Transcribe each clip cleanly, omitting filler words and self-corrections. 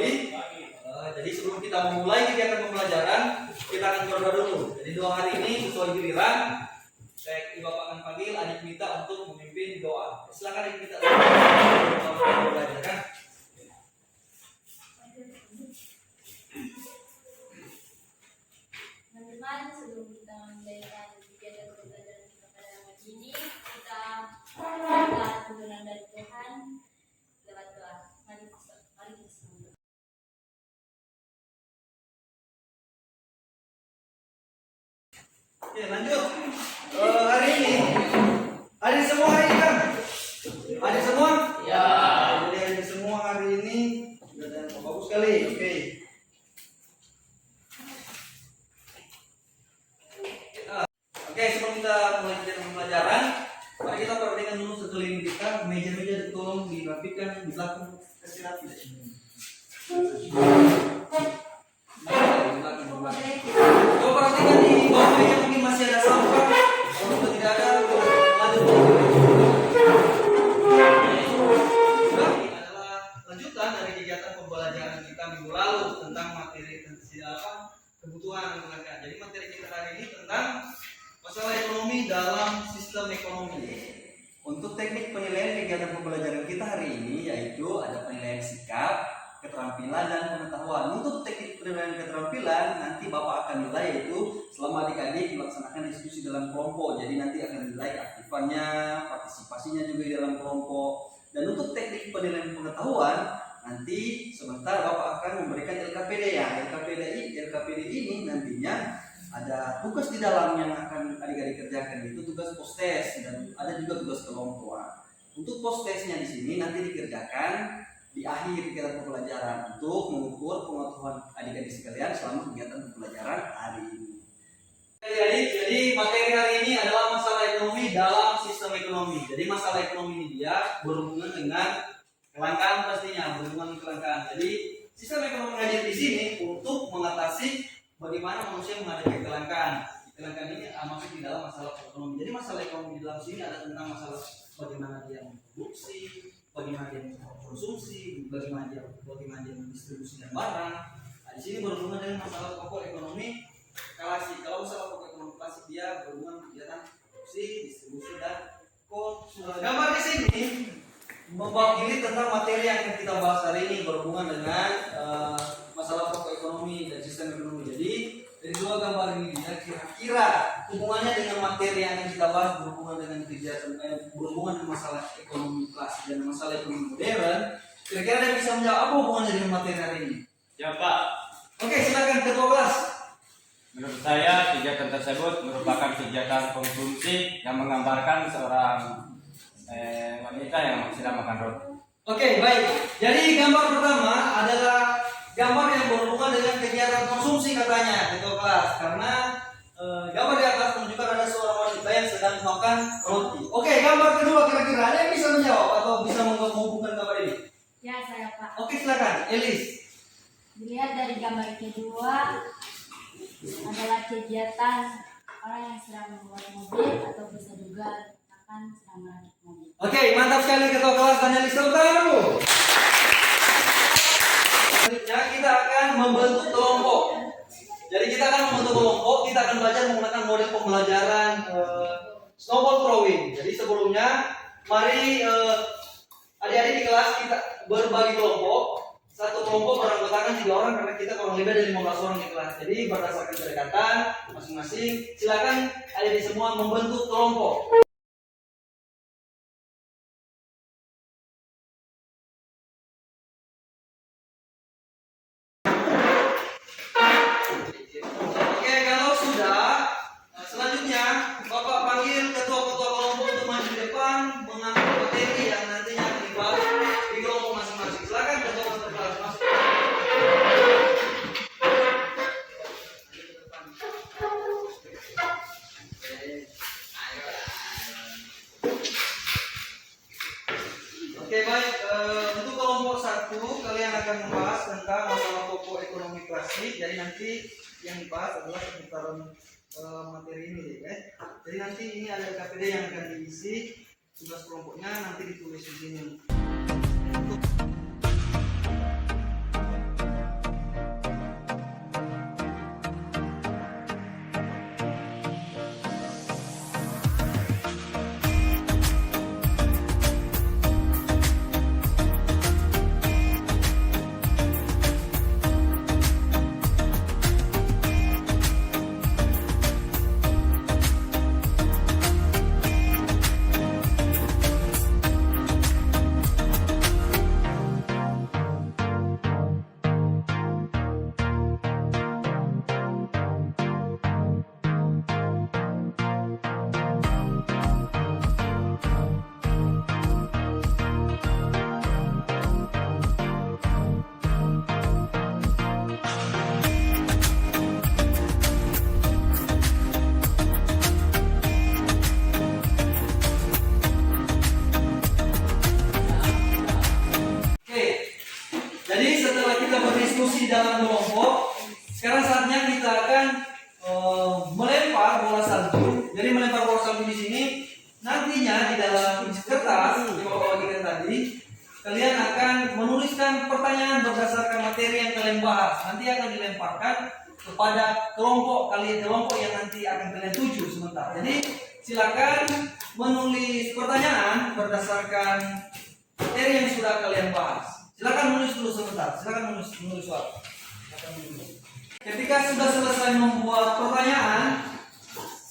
kembali. Jadi sebelum kita memulai kegiatan pembelajaran, kita akan berdoa dulu. Jadi doa hari ini sesuai giliran. Ibu Bapak akan panggil adik Mita untuk memimpin doa. Silakan adik Mita. Belajarkan. Teman-teman, sebelum kita memulaikan kegiatan pembelajaran kita pada hari ini, kita minta tuntunan dari Tuhan lewat doa. Mari kita sambut. Oke, lanjut. Hari ini adik semua hari ini kan? Adik semua? Ya. Jadi adik semua hari ini dan bagus sekali. Oke. Oke, sebelum kita mulai kegiatan pembelajaran, mari kita perhatikan dulu sekeliling kita. Meja-meja tolong dirapikan di belakang, kasih rapi. Coba perhatikan di bawah meja mungkin masih ada sampah. Kalau sudah tidak ada, lanjut. Ini adalah lanjutan dari kegiatan pembelajaran kita minggu lalu tentang materi kebutuhan keluarga. Jadi materi kita hari ini tentang masalah ekonomi dalam sistem ekonomi. Untuk teknik penilaian kegiatan pembelajaran kita hari ini yaitu ada penilaian sikap, keterampilan dan pengetahuan. Untuk teknik penilaian keterampilan nanti Bapak akan nilai yaitu selama adik-adik melaksanakan diskusi dalam kelompok. Jadi nanti akan nilai aktifannya, partisipasinya juga di dalam kelompok. Dan untuk teknik penilaian pengetahuan nanti sebentar Bapak akan memberikan LKPD ya. LKPD ini nantinya ada tugas di dalam yang akan adik-adik kerjakan, itu tugas post-test dan ada juga tugas kelompokan. Untuk post-testnya di sini nanti dikerjakan di akhir kegiatan pembelajaran untuk mengukur pengetahuan adik-adik sekalian selama kegiatan pembelajaran hari ini. Jadi materi hari ini adalah masalah ekonomi dalam sistem ekonomi. Jadi masalah ekonomi ini dia berhubungan dengan kelangkaan pastinya, berhubungan dengan kelangkaan. Jadi sistem ekonomi hadir di sini untuk mengatasi bagaimana manusia menghadapi kelangkaan. Kelangkaan ini masuk di dalam masalah ekonomi. Jadi masalah ekonomi di dalam sini ada tentang masalah bagaimana dia memproduksi, bagaimana dia mengkonsumsi, bagaimana dia mendistribusikan barang. Nah, di sini berhubungan dengan masalah pokok ekonomi klasik. Kalau masalah pokok ekonomi klasik dia berhubungan kegiatan produksi, distribusi dan konsumsi. Gambar di sini mewakili tentang materi yang akan kita bahas hari ini berhubungan dengan masalah pokok ekonomi dan sistem ekonomi. Jadi dari dua gambar ini dia kira-kira hubungannya dengan materi yang akan kita bahas berhubungan dengan kegiatan berhubungan dengan masalah ekonomi klasik dan masalah ekonomi modern. Kira-kira dia bisa menjawab apa hubungannya dengan materi hari ini? Ya Pak. Oke, silakan ketua kelas. Menurut saya kegiatan tersebut merupakan kegiatan konsumsi yang menggambarkan seorang wanita yang sedang makan roti. Oke, baik. Jadi gambar pertama adalah gambar yang berhubungan dengan kegiatan konsumsi katanya ketua kelas, karena gambar di atas menunjukkan ada seorang wanita yang sedang makan roti. Oke, gambar kedua kira-kira ada yang bisa menjawab atau bisa menghubungkan gambar ini? Ya, saya Pak. Oke, silakan, Elis. Dilihat dari gambar kedua adalah kegiatan orang yang sedang membuat mobil atau bisa juga akan sedang merakit mobil. Oke, mantap sekali ketua kelas dan Elis, tepuk tangan dulu. Selanjutnya kita akan membentuk kelompok. Jadi kita akan membentuk kelompok, kita akan belajar menggunakan model pembelajaran snowball throwing. Jadi sebelumnya mari adik-adik di kelas kita berbagi kelompok. Satu kelompok beranggotakan 3 orang karena kita kurang lebih ada 15 orang di kelas. Jadi berdasarkan kedekatan masing-masing, silakan adik-adik semua membentuk kelompok. Oke, kalau sudah, selanjutnya Bapak panggil ketua-ketua kelompok untuk maju di depan mengambil materi yang nantinya akan dibahas di kelompok masing-masing. Silakan ketua-ketua kelas masuk. Oke, baik. Untuk kelompok 1 kalian akan membahas tentang masalah pokok ekonomi klasik. Jadi nanti yang dibahas adalah seputaran materi ini, ya. Jadi nanti ini ada KPD yang akan diisi, tugas kelompoknya nanti ditulis di sini. berdiskusi dalam kelompok, sekarang saatnya kita akan melempar bola salju. Jadi melempar bola salju di sini nantinya di dalam kertas yang Bapak bagikan tadi, kalian akan menuliskan pertanyaan berdasarkan materi yang kalian bahas. Nanti akan dilemparkan kepada kelompok kalian, kelompok yang nanti akan kalian tuju sebentar. Jadi silakan menulis pertanyaan berdasarkan materi yang sudah kalian bahas. Silakan menulis dulu sebentar. Silakan menulis soal. Silakan menulis. Ketika sudah selesai membuat pertanyaan,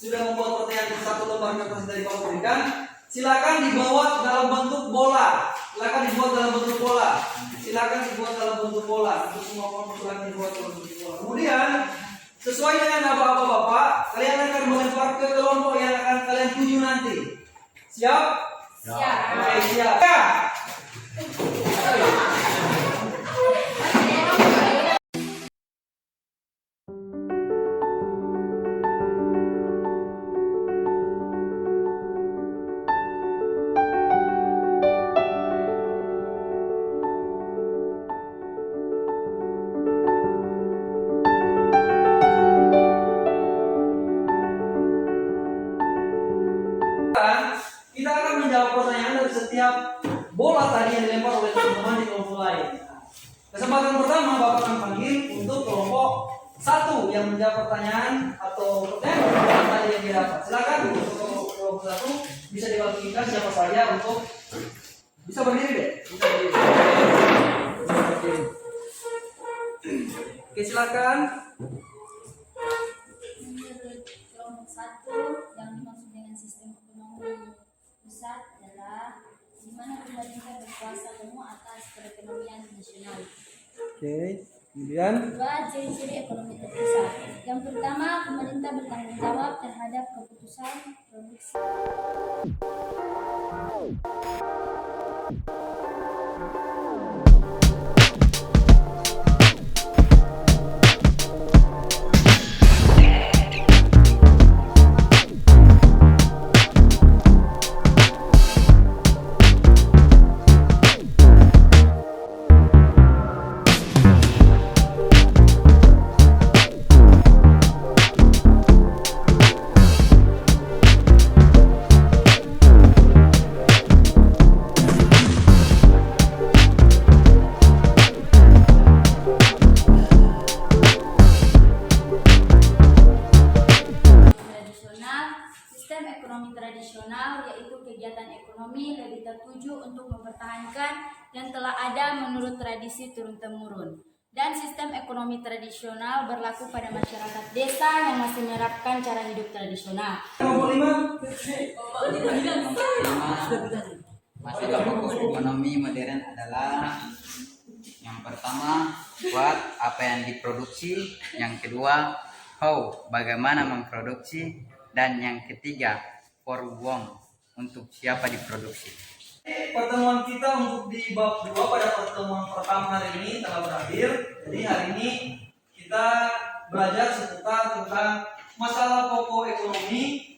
satu lembar kertas dari Bapak berikan, silakan dibawa dalam bentuk bola. Silakan dibuat dalam bentuk bola. Silakan dibuat dalam bentuk bola. Untuk semua kelompok silakan dibuat dalam bentuk bola. Kemudian sesuai dengan apa-apa Bapak, kalian akan melempar ke kelompok yang akan kalian tuju nanti. Siap? Siap. Oke, siap. Ya. Kita akan menjawab pertanyaan dari setiap bola tadi yang dilempar oleh teman-teman di kelompok lain. Kesempatan pertama Bapak akan panggil untuk kelompok 1 yang menjawab pertanyaan atau pertanyaan tadi yang didapat. Silakan untuk kelompok 1 bisa diwakilkan siapa saja untuk bisa berdiri deh. Bisa berdiri. Oke, silakan. Menurut kelompok 1 yang dimaksud dengan sistem ekonomi pusat adalah di mana pemerintah berkuasa penuh atas perekonomian nasional. Oke, kemudian Dua, ciri-ciri ekonomi terpusat. Yang pertama, pemerintah bertanggung jawab terhadap keputusan produksi. Sistem ekonomi tradisional yaitu kegiatan ekonomi lebih tertuju untuk mempertahankan yang telah ada menurut tradisi turun-temurun. Dan sistem ekonomi tradisional berlaku pada masyarakat desa yang masih menerapkan cara hidup tradisional. kelompok 5. Masalah pokok ekonomi modern adalah yang pertama, what apa yang diproduksi, yang kedua, how bagaimana memproduksi, dan yang ketiga, for whom untuk siapa diproduksi. Pertemuan kita untuk di bab 2 pada pertemuan pertama hari ini telah berakhir. Jadi hari ini kita belajar seputar tentang masalah pokok ekonomi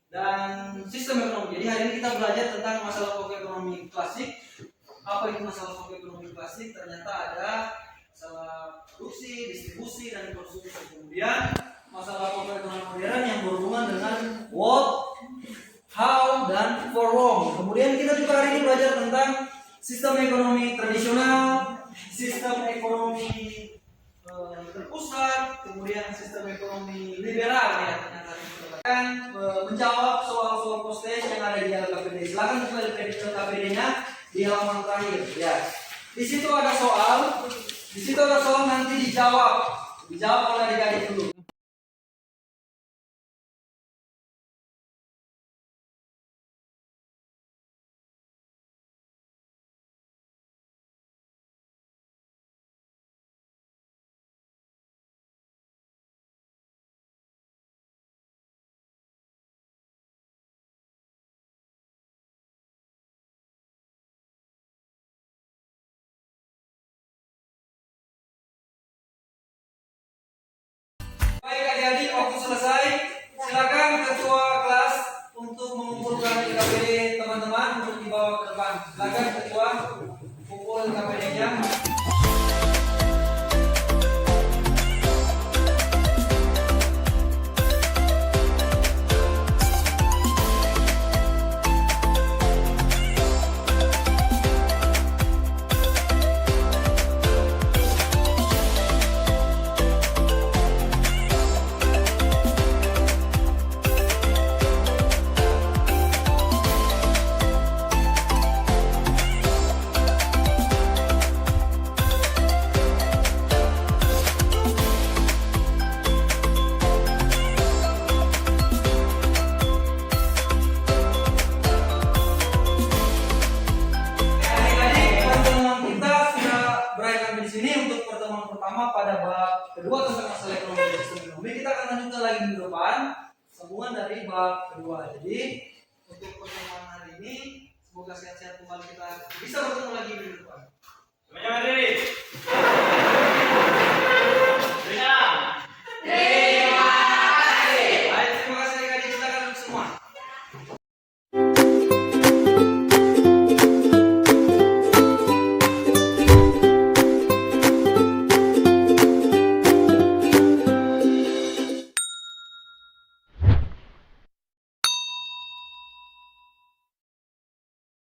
dan sistem ekonomi. Jadi hari ini kita belajar tentang masalah pokok ekonomi klasik. Apa itu masalah pokok ekonomi klasik? Ternyata ada masalah produksi, distribusi, dan konsumsi. Kemudian masalah pokok ekonomi modern yang berhubungan dengan what, how, dan for whom. Kemudian kita juga hari ini belajar tentang sistem ekonomi tradisional, sistem ekonomi terpusat, kemudian sistem ekonomi liberal ya ternyata. Akan menjawab soal-soal postage yang ada di LKPD. Silakan buka LKPD-nya di halaman terakhir ya. Di situ ada soal nanti dijawab oleh adik-adik dulu. Baik adik-adik, waktu selesai. Silakan ketua kelas untuk mengumpulkan LKPD teman-teman untuk dibawa ke depan. Silakan ketua kumpul LKPD-nya. pertemuan pertama pada bab kedua tentang masalah ekonomi dan sistem ekonomi. Kita akan lanjutkan lagi minggu depan sambungan dari bab kedua. Jadi untuk pertemuan hari ini semoga sehat-sehat kembali, kita bisa bertemu lagi minggu depan. Semuanya berdiri.